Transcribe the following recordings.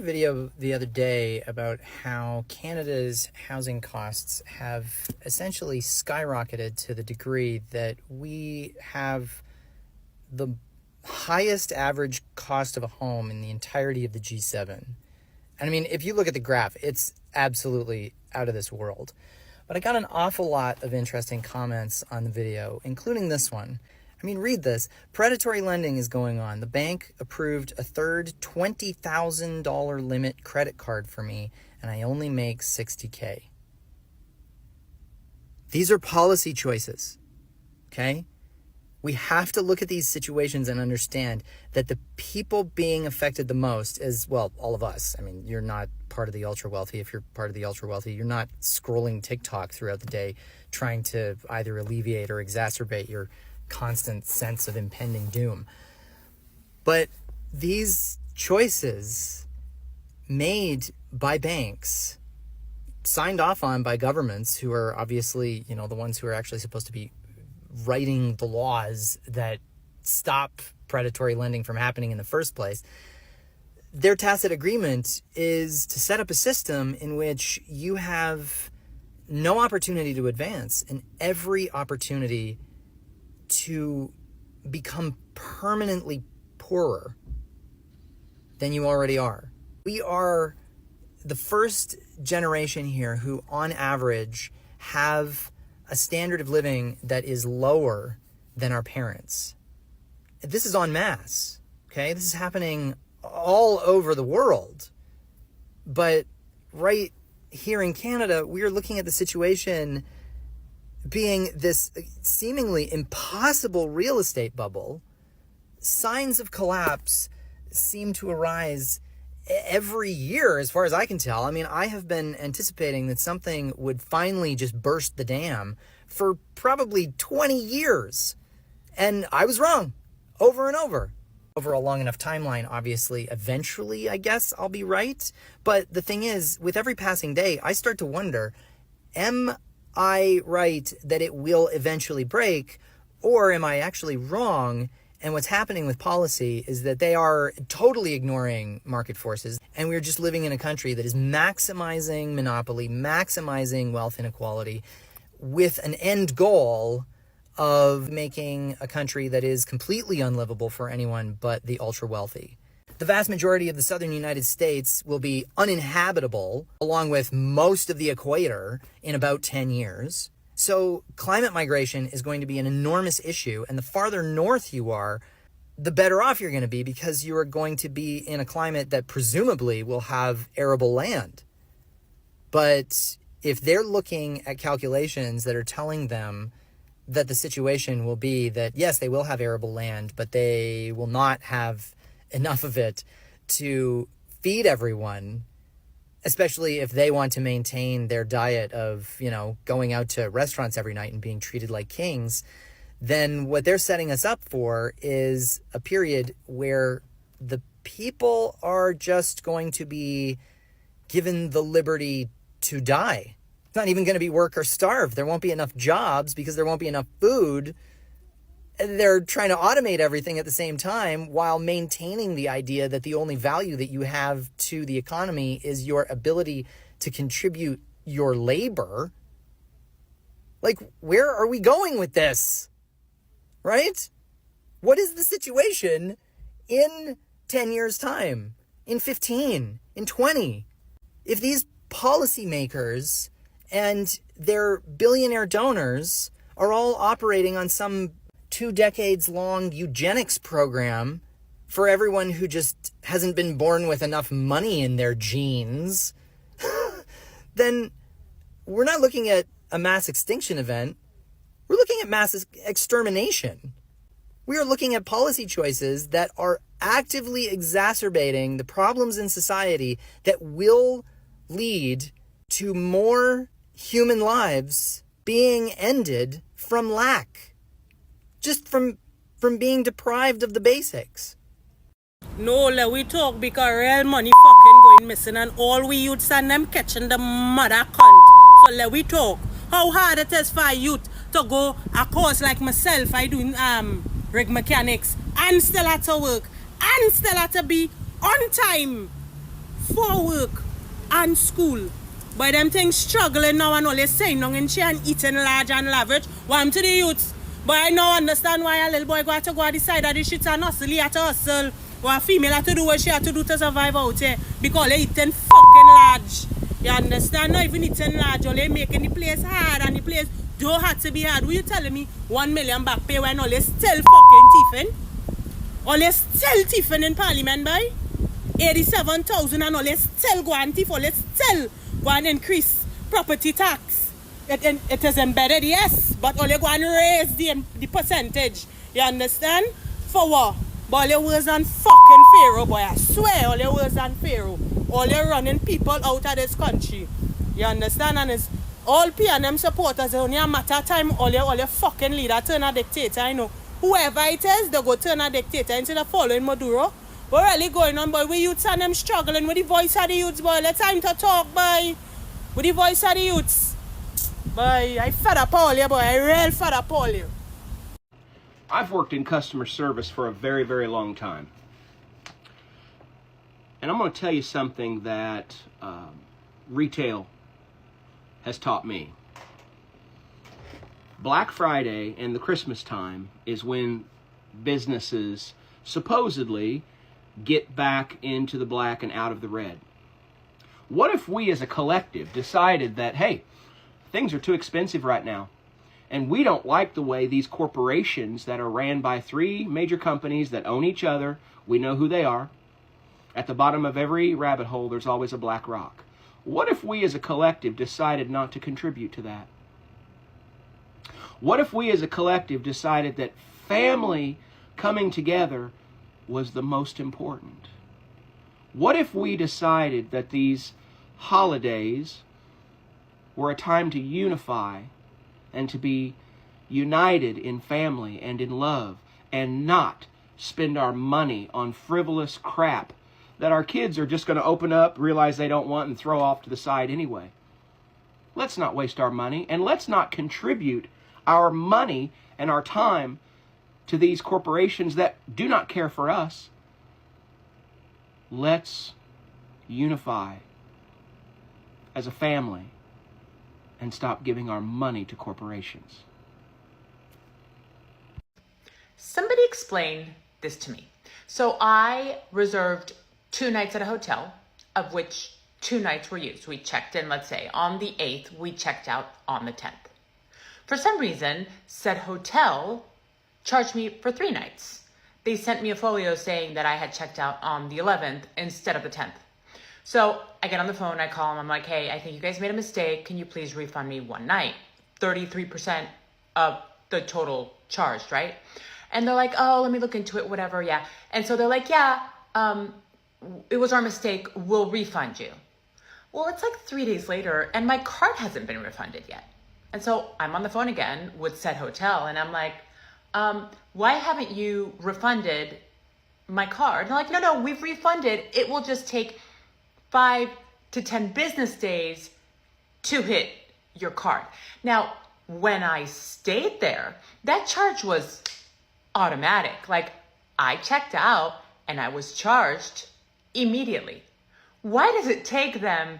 video the other day about how Canada's housing costs have essentially skyrocketed to the degree that we have the highest average cost of a home in the entirety of the G7. And I mean, if you look at the graph, it's absolutely out of this world. But I got an awful lot of interesting comments on the video, including this one. I mean, read this. Predatory lending is going on. The bank approved a third $20,000 limit credit card for me, and I only make $60K. These are policy choices, okay? We have to look at these situations and understand that the people being affected the most is, well, all of us. I mean, you're not part of the ultra wealthy. If you're part of the ultra wealthy, you're not scrolling TikTok throughout the day trying to either alleviate or exacerbate your constant sense of impending doom. But these choices made by banks, signed off on by governments who are obviously, the ones who are actually supposed to be writing the laws that stop predatory lending from happening in the first place, their tacit agreement is to set up a system in which you have no opportunity to advance and every opportunity to become permanently poorer than you already are. We are the first generation here who, on average, have a standard of living that is lower than our parents. This is en masse, okay? This is happening all over the world. But right here in Canada, we are looking at the situation being this seemingly impossible real estate bubble. Signs of collapse seem to arise every year, as far as I can tell. I mean, I have been anticipating that something would finally just burst the dam for probably 20 years. And I was wrong over and over. Over a long enough timeline, obviously, eventually, I guess I'll be right. But the thing is, with every passing day, I start to wonder, am I right that it will eventually break, or am I actually wrong? And what's happening with policy is that they are totally ignoring market forces, and we're just living in a country that is maximizing monopoly, maximizing wealth inequality, with an end goal of making a country that is completely unlivable for anyone but the ultra wealthy. The vast majority of the southern United States will be uninhabitable, along with most of the equator, in about 10 years. So climate migration is going to be an enormous issue, and the farther north you are, the better off you're going to be, because you are going to be in a climate that presumably will have arable land. But if they're looking at calculations that are telling them that the situation will be that, yes, they will have arable land, but they will not have enough of it to feed everyone, especially if they want to maintain their diet of, going out to restaurants every night and being treated like kings, then what they're setting us up for is a period where the people are just going to be given the liberty to die. It's not even going to be work or starve. There won't be enough jobs because there won't be enough food. They're trying to automate everything at the same time while maintaining the idea that the only value that you have to the economy is your ability to contribute your labor. Like, where are we going with this? Right? What is the situation in 10 years' time? In 15? In 20? If these policymakers and their billionaire donors are all operating on some 2 decades long eugenics program for everyone who just hasn't been born with enough money in their genes, then we're not looking at a mass extinction event. We're looking at mass extermination. We are looking at policy choices that are actively exacerbating the problems in society that will lead to more human lives being ended from lack. Just from being deprived of the basics. No, let we talk because real money fucking going missing and all we youths and them catching the mother cunt. So let we talk. How hard it is for youth to go a course like myself, I do rig mechanics and still have to work and still have to be on time for work and school. But them things struggling now and all they saying down in chair and eating large and lavish. One to the youths. But I now understand why a little boy got to go on the side of the shit and hustle. He had to hustle. Or a female had to do what she had to do to survive out here. Because they eating fucking large. You understand? Not even eating large. Or they making the place hard and the place don't have to be hard. What you telling me? 1 million back pay when all they still fucking thieving? All they still thieving in Parliament, boy? 87,000 and all they still go and thief. All they still go and increase property tax. It is embedded, yes, but all you go and raise the percentage. You understand? For what? But all your words on fucking Pharaoh, boy. I swear, all your words on Pharaoh. All you running people out of this country. You understand? And it's all PNM supporters. It's only a matter of time. All your fucking leader turn a dictator. I know. Whoever it is, they go turn a dictator instead of following Maduro. What really going on, boy? We youths and them struggling with the voice of the youths, boy. Let time to talk, boy. With the voice of the youths. Boy, I fed up all you, boy. I real fed up all you. I've worked in customer service for a very, very long time. And I'm going to tell you something that retail has taught me. Black Friday and the Christmas time is when businesses supposedly get back into the black and out of the red. What if we as a collective decided that, hey, things are too expensive right now, and we don't like the way these corporations that are ran by 3 major companies that own each other, we know who they are. At the bottom of every rabbit hole, there's always a black rock. What if we as a collective decided not to contribute to that? What if we as a collective decided that family coming together was the most important? What if we decided that these holidays were a time to unify and to be united in family and in love and not spend our money on frivolous crap that our kids are just going to open up, realize they don't want, and throw off to the side anyway? Let's not waste our money, and let's not contribute our money and our time to these corporations that do not care for us. Let's unify as a family and stop giving our money to corporations. Somebody explain this to me. So I reserved 2 nights at a hotel, of which 2 nights were used. We checked in, let's say, on the 8th. We checked out on the 10th. For some reason, said hotel charged me for 3 nights. They sent me a folio saying that I had checked out on the 11th instead of the 10th. So I get on the phone, I call them, I'm like, hey, I think you guys made a mistake. Can you please refund me 1 night? 33% of the total charged, right? And they're like, oh, let me look into it, whatever, yeah. And so they're like, yeah, it was our mistake, we'll refund you. Well, it's like 3 days later and my card hasn't been refunded yet. And so I'm on the phone again with said hotel and I'm like, why haven't you refunded my card? And they're like, no, we've refunded. It will just take 5 to 10 business days to hit your card. Now, when I stayed there, that charge was automatic. Like, I checked out and I was charged immediately. Why does it take them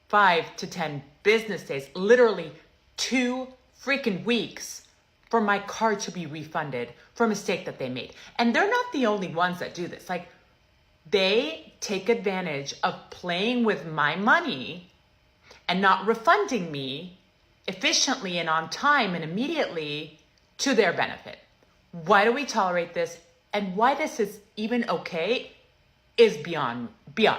5 to 10 business days, literally 2 freaking weeks, for my card to be refunded for a mistake that they made? And they're not the only ones that do this. Like, they take advantage of playing with my money and not refunding me efficiently and on time and immediately to their benefit. Why do we tolerate this? And why this is even okay is beyond me.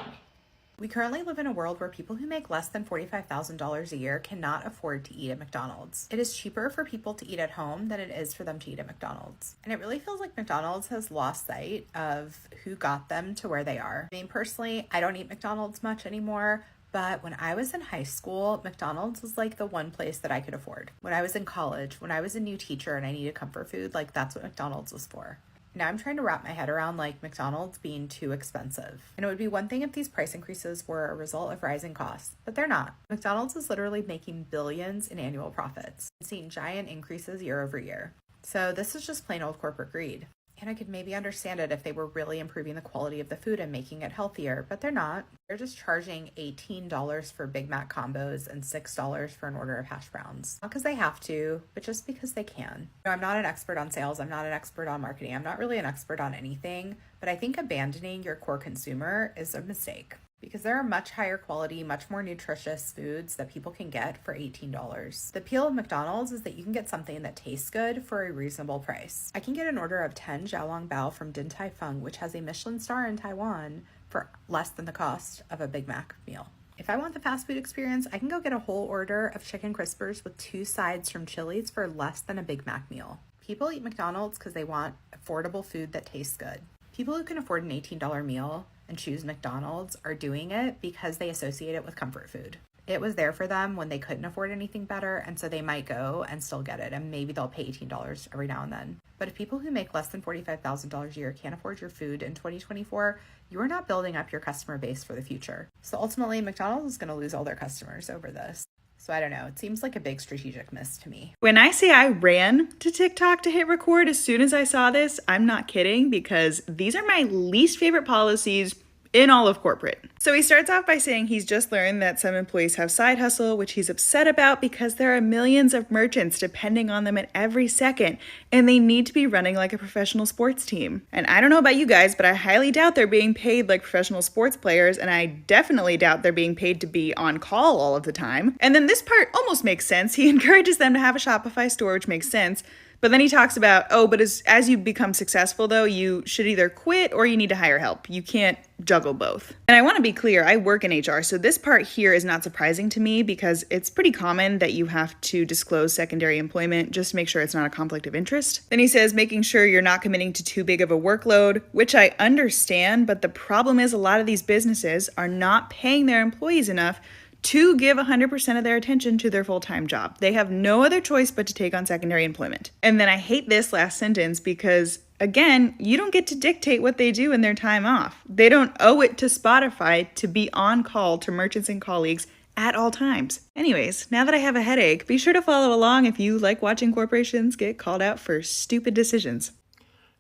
We currently live in a world where people who make less than $45,000 a year cannot afford to eat at McDonald's. It is cheaper for people to eat at home than it is for them to eat at McDonald's. And it really feels like McDonald's has lost sight of who got them to where they are. I mean, personally, I don't eat McDonald's much anymore, but when I was in high school, McDonald's was like the one place that I could afford. When I was in college, when I was a new teacher and I needed comfort food, like that's what McDonald's was for. Now I'm trying to wrap my head around like McDonald's being too expensive. And it would be one thing if these price increases were a result of rising costs, but they're not. McDonald's is literally making billions in annual profits and seeing giant increases year over year. So this is just plain old corporate greed. And I could maybe understand it if they were really improving the quality of the food and making it healthier, but they're not. They're just charging $18 for Big Mac combos and $6 for an order of hash browns. Not because they have to, but just because they can. I'm not an expert on sales. I'm not an expert on marketing. I'm not really an expert on anything, but I think abandoning your core consumer is a mistake. Because there are much higher quality, much more nutritious foods that people can get for $18. The appeal of McDonald's is that you can get something that tastes good for a reasonable price. I can get an order of 10 Xiaolong Bao from Din Tai Fung, which has a Michelin star in Taiwan, for less than the cost of a Big Mac meal. If I want the fast food experience, I can go get a whole order of chicken crispers with 2 sides from Chili's for less than a Big Mac meal. People eat McDonald's because they want affordable food that tastes good. People who can afford an $18 meal and choose McDonald's are doing it because they associate it with comfort food. It was there for them when they couldn't afford anything better, and so they might go and still get it, and maybe they'll pay $18 every now and then. But if people who make less than $45,000 a year can't afford your food in 2024, you are not building up your customer base for the future. So ultimately, McDonald's is going to lose all their customers over this. So I don't know, it seems like a big strategic miss to me. When I say I ran to TikTok to hit record as soon as I saw this, I'm not kidding, because these are my least favorite policies in all of corporate. So he starts off by saying he's just learned that some employees have side hustle, which he's upset about because there are millions of merchants depending on them at every second, and they need to be running like a professional sports team. And I don't know about you guys, but I highly doubt they're being paid like professional sports players, and I definitely doubt they're being paid to be on call all of the time. And then this part almost makes sense. He encourages them to have a Shopify store, which makes sense. But then he talks about, but as you become successful, though, you should either quit or you need to hire help. You can't juggle both. And I want to be clear, I work in HR, so this part here is not surprising to me because it's pretty common that you have to disclose secondary employment just to make sure it's not a conflict of interest. Then he says making sure you're not committing to too big of a workload, which I understand, but the problem is a lot of these businesses are not paying their employees enough to give 100% of their attention to their full-time job. They have no other choice but to take on secondary employment. And then I hate this last sentence because, again, you don't get to dictate what they do in their time off. They don't owe it to Spotify to be on call to merchants and colleagues at all times. Anyways, now that I have a headache, be sure to follow along if you like watching corporations get called out for stupid decisions.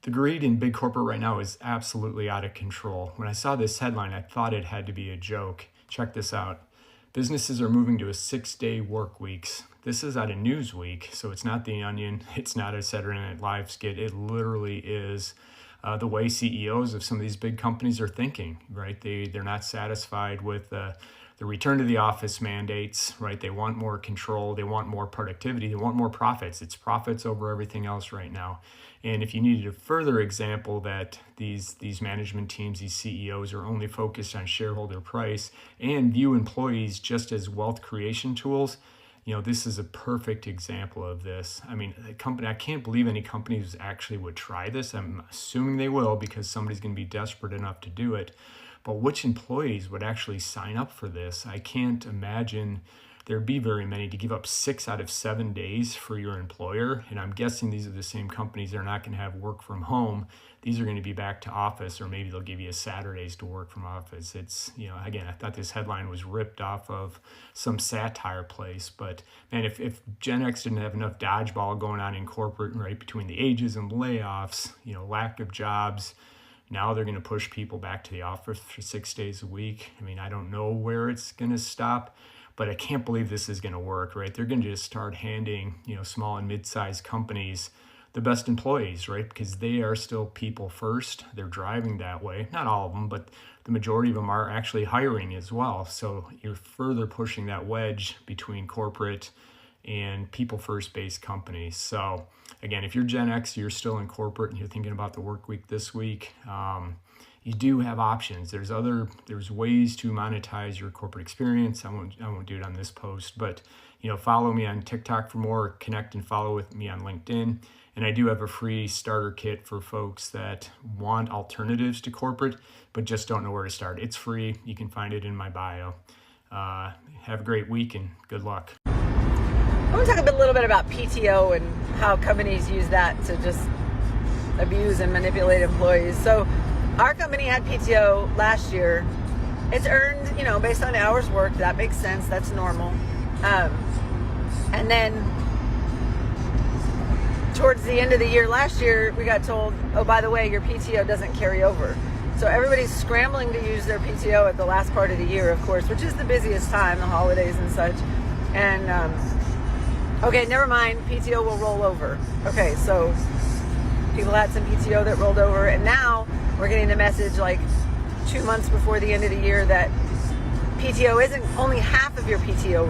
The greed in big corporate right now is absolutely out of control. When I saw this headline, I thought it had to be a joke. Check this out. Businesses are moving to a 6-day work weeks. This is out of Newsweek, so it's not The Onion, it's not a Saturday Night Live skit. It literally is the way CEOs of some of these big companies are thinking, right? They're not satisfied with the return to the office mandates, right? They want more control, they want more productivity, they want more profits. It's profits over everything else right now. And if you needed a further example that these management teams, these CEOs are only focused on shareholder price and view employees just as wealth creation tools, this is a perfect example of this. I mean, I can't believe any companies actually would try this. I'm assuming they will because somebody's going to be desperate enough to do it. But which employees would actually sign up for this? I can't imagine there'd be very many to give up 6 out of 7 days for your employer. And I'm guessing these are the same companies that are not going to have work from home. These are going to be back to office, or maybe they'll give you a Saturdays to work from office. It's, again, I thought this headline was ripped off of some satire place. But man, if Gen X didn't have enough dodgeball going on in corporate, right, between the ages and layoffs, lack of jobs, now they're going to push people back to the office for 6 days a week. I mean, I don't know where it's going to stop, but I can't believe this is going to work, right? They're going to just start handing, small and mid-sized companies the best employees, right? Because they are still people first. They're driving that way. Not all of them, but the majority of them are actually hiring as well. So you're further pushing that wedge between corporate and people first based companies. So again, if you're Gen X, you're still in corporate and you're thinking about the work week this week, you do have options. There's ways to monetize your corporate experience. I won't do it on this post, but follow me on TikTok for more, connect and follow with me on LinkedIn. And I do have a free starter kit for folks that want alternatives to corporate, but just don't know where to start. It's free. You can find it in my bio. Have a great week and good luck. I want to talk a little bit about PTO and how companies use that to just abuse and manipulate employees. So our company had PTO last year. It's earned, based on hours worked. That makes sense. That's normal. And then towards the end of the year last year, we got told, oh, by the way, your PTO doesn't carry over. So everybody's scrambling to use their PTO at the last part of the year, of course, which is the busiest time, the holidays and such. And, okay, never mind, PTO will roll over. Okay, so people had some PTO that rolled over, and now we're getting the message like 2 months before the end of the year that PTO isn't, only half of your PTO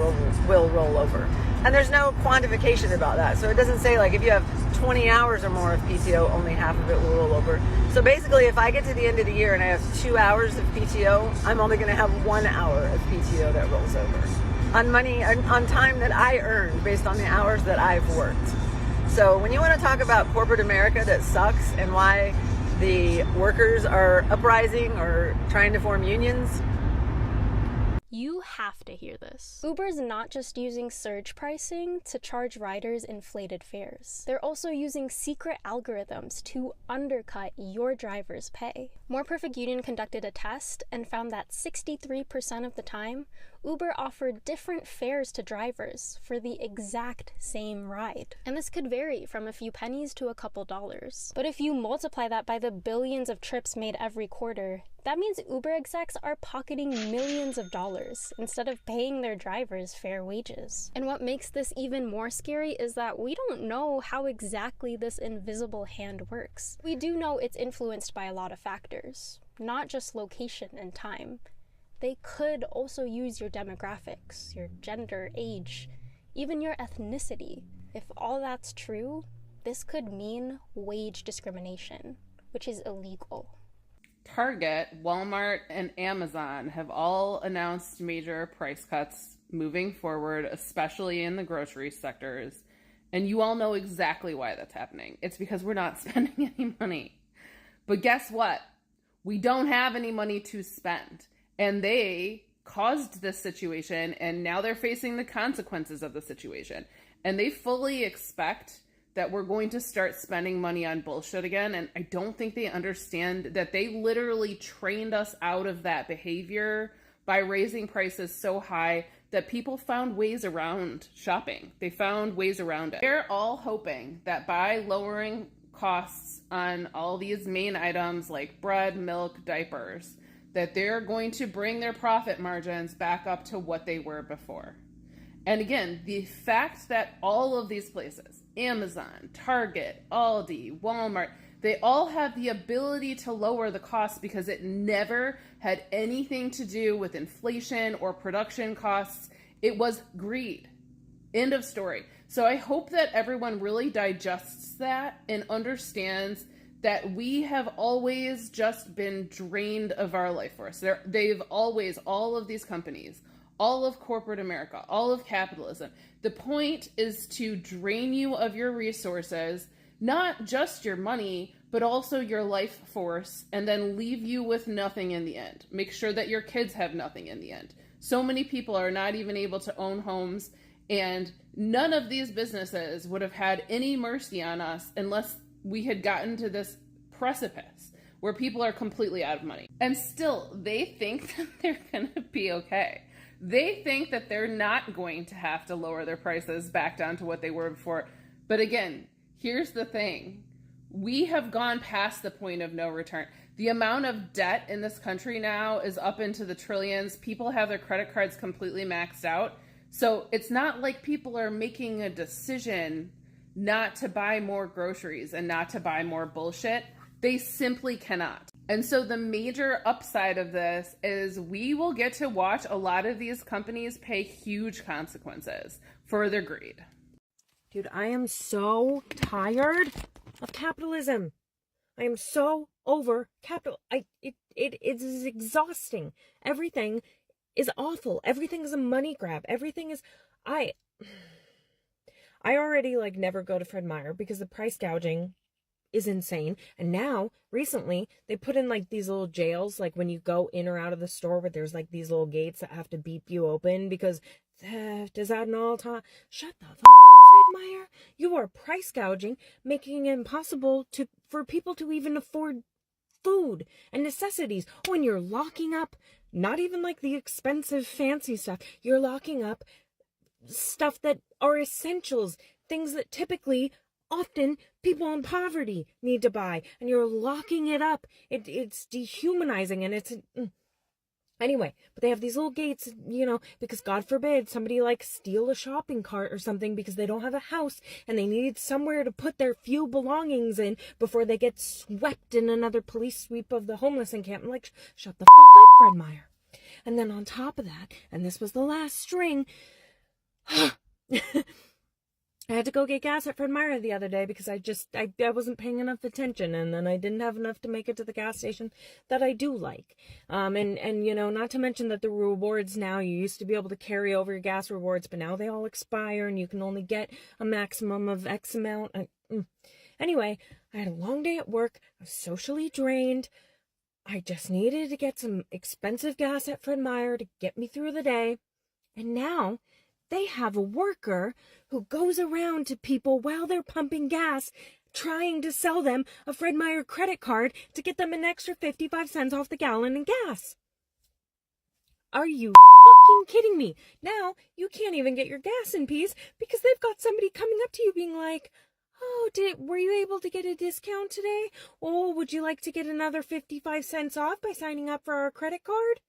will roll over. And there's no quantification about that. So it doesn't say like if you have 20 hours or more of PTO, only half of it will roll over. So basically, if I get to the end of the year and I have 2 hours of PTO, I'm only going to have 1 hour of PTO that rolls over on money, on time that I earned based on the hours that I've worked. So when you want to talk about corporate America that sucks and why the workers are uprising or trying to form unions, you have to hear this. Uber's not just using surge pricing to charge riders inflated fares. They're also using secret algorithms to undercut your driver's pay. More Perfect Union conducted a test and found that 63% of the time, Uber offered different fares to drivers for the exact same ride. And this could vary from a few pennies to a couple dollars. But if you multiply that by the billions of trips made every quarter, that means Uber execs are pocketing millions of dollars instead of paying their drivers fair wages. And what makes this even more scary is that we don't know how exactly this invisible hand works. We do know it's influenced by a lot of factors, not just location and time. They could also use your demographics, your gender, age, even your ethnicity. If all that's true, this could mean wage discrimination, which is illegal. Target, Walmart, and Amazon have all announced major price cuts moving forward, especially in the grocery sectors. And you all know exactly why that's happening. It's because we're not spending any money. But guess what? We don't have any money to spend. And they caused this situation, and now they're facing the consequences of the situation. And they fully expect that we're going to start spending money on bullshit again. And I don't think they understand that they literally trained us out of that behavior by raising prices so high that people found ways around shopping. They found ways around it. They're all hoping that by lowering costs on all these main items like bread, milk, diapers, that they're going to bring their profit margins back up to what they were before. And again, the fact that all of these places, Amazon, Target, Aldi, Walmart, they all have the ability to lower the cost because it never had anything to do with inflation or production costs. It was greed. End of story. So I hope that everyone really digests that and understands that we have always just been drained of our life force. They've always, all of these companies, all of corporate America, all of capitalism, the point is to drain you of your resources, not just your money, but also your life force, and then leave you with nothing in the end. Make sure that your kids have nothing in the end. So many people are not even able to own homes, and none of these businesses would have had any mercy on us unless we had gotten to this precipice where people are completely out of money. And still, they think that they're going to be okay. They think that they're not going to have to lower their prices back down to what they were before. But again, here's the thing. We have gone past the point of no return. The amount of debt in this country now is up into the trillions. People have their credit cards completely maxed out. So it's not like people are making a decision not to buy more groceries and not to buy more bullshit. They simply cannot. And so the major upside of this is we will get to watch a lot of these companies pay huge consequences for their greed. Dude, I am so tired of capitalism. I am so over capital. It is exhausting. Everything is awful. Everything is a money grab. Everything is... I already never go to Fred Meyer because the price gouging is insane. And now, recently, they put in these little jails, when you go in or out of the store, where there's these little gates that have to beep you open because theft is at an all-time. Shut the fuck up, Fred Meyer. You are price gouging, making it impossible for people to even afford food and necessities. When you're locking up, not even the expensive fancy stuff, you're locking up stuff that are essentials, things that typically often people in poverty need to buy, and you're locking it up. It's dehumanizing, and it's anyway, but they have these little gates, because God forbid somebody steal a shopping cart or something because they don't have a house and they need somewhere to put their few belongings in before they get swept in another police sweep of the homeless encampment. Shut the fuck up, Fred Meyer. And then on top of that, and this was the last string, I had to go get gas at Fred Meyer the other day because I wasn't paying enough attention, and then I didn't have enough to make it to the gas station that I do like. And not to mention that the rewards now, you used to be able to carry over your gas rewards, but now they all expire and you can only get a maximum of X amount. Anyway, I had a long day at work. I was socially drained. I just needed to get some expensive gas at Fred Meyer to get me through the day. And now they have a worker who goes around to people while they're pumping gas, trying to sell them a Fred Meyer credit card to get them an extra 55 cents off the gallon in gas. Are you fucking kidding me? Now you can't even get your gas in peace because they've got somebody coming up to you being like, oh, were you able to get a discount today? Oh, would you like to get another 55 cents off by signing up for our credit card?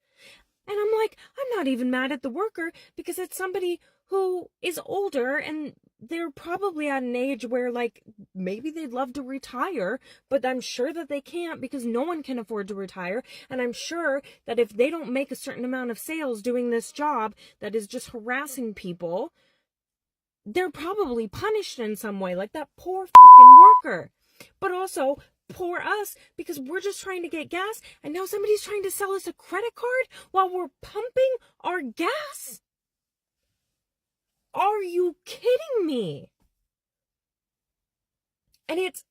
And I'm like, I'm not even mad at the worker because it's somebody who is older and they're probably at an age where maybe they'd love to retire, but I'm sure that they can't because no one can afford to retire. And I'm sure that if they don't make a certain amount of sales doing this job that is just harassing people, they're probably punished in some way, like that poor fucking worker. But also, poor us, because we're just trying to get gas, and now somebody's trying to sell us a credit card while we're pumping our gas? Are you kidding me? And it's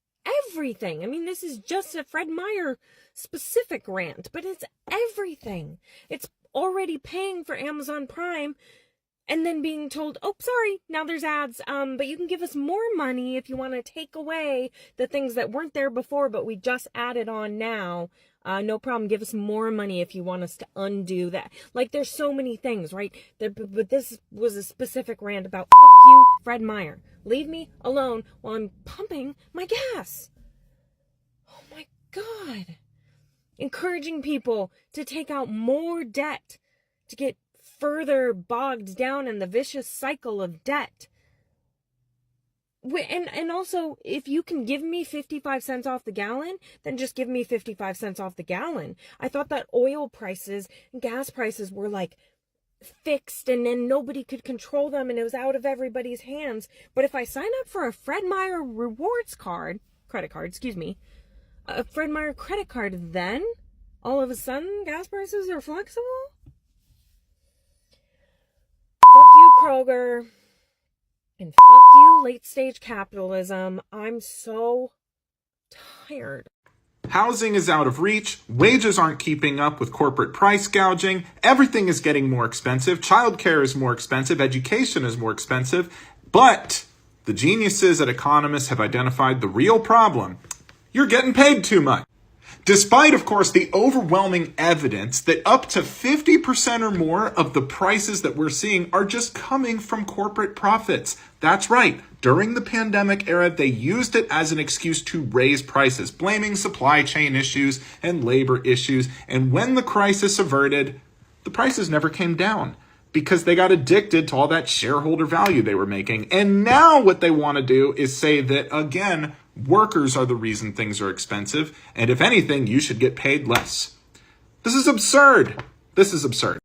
everything. I mean, this is just a Fred Meyer specific rant, but it's everything. It's already paying for Amazon Prime and then being told, oh, sorry, now there's ads, but you can give us more money if you want to take away the things that weren't there before, but we just added on now. No problem. Give us more money if you want us to undo that. There's so many things, right? But this was a specific rant about, fuck you, Fred Meyer. Leave me alone while I'm pumping my gas. Oh my God. Encouraging people to take out more debt, to get further bogged down in the vicious cycle of debt. And also, if you can give me 55 cents off the gallon, then just give me 55 cents off the gallon. I thought that oil prices and gas prices were fixed and then nobody could control them and it was out of everybody's hands. But if I sign up for a Fred Meyer credit card, a Fred Meyer credit card, then all of a sudden gas prices are flexible? Fuck you, Kroger. And fuck you, late-stage capitalism. I'm so tired. Housing is out of reach, wages aren't keeping up with corporate price gouging, everything is getting more expensive, childcare is more expensive, education is more expensive, but the geniuses at economists have identified the real problem. You're getting paid too much. Despite, of course, the overwhelming evidence that up to 50% or more of the prices that we're seeing are just coming from corporate profits. That's right. During the pandemic era, they used it as an excuse to raise prices, blaming supply chain issues and labor issues. And when the crisis averted, the prices never came down because they got addicted to all that shareholder value they were making. And now what they want to do is say that, again, workers are the reason things are expensive, and if anything, you should get paid less. This is absurd. This is absurd.